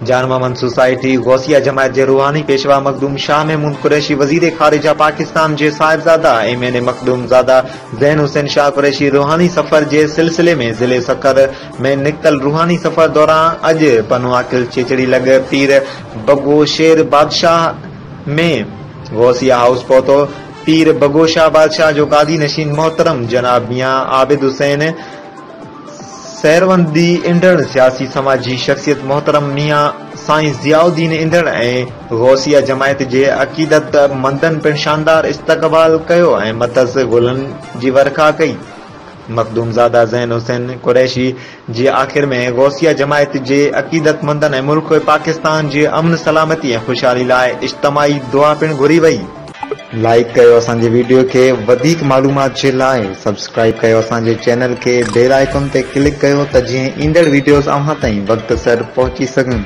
जान मोहम्मद सोसाइटी गौसिया जमायत के रूहानी पेशवा मखदूम शाह महमूद कुरैशी वजीर खारिजा पाकिस्तान के साहिबजादा एमएनए मखदूमजादा ज़ैन हुसैन शाह कुरैशी रूहानी सफर के सिलसिले में जिले सकर में निकतल रूहानी सफर दौरान अज पनुआकिल चिचड़ी लग पीर बगोशेर बादशाह में गौसिया हाउस पहुतो। पीर बगोशा बादशाह जो गादी नशीन मोहतरम जनाब मियां आबिद हुसैन सैरवंदी इंदड़ सियासी समाजी शख्सियत मोहतरम मियां साईं ज़ियाउद्दीन इंदड़ ऐं गौसिया जमायत जे अकीदत मंदन पिण शानदार इस्तकबाल कयो ऐं मदस गुलनि जी वर्खा कई। मखदूमजादा ज़ैन हुसैन कुरैशी जे आखिर में गौसिया जमायत जे अकीदत मंदन ऐं मुल्क पाकिस्तान जे अमन सलामती ऐं खुशहाली लाइ इज्तमाही दुआ पिण घुरी वई। लाइक कयो असांजे वीडियो के वधिक मालूमात जे लाइ, सब्सक्राइब कयो असांजे चैनल के, बेल आइकन ते क्लिक कयो त जीअं ईंदड़ वीडियोस अव्हां ताईं वक्त सर पहुची सघनि।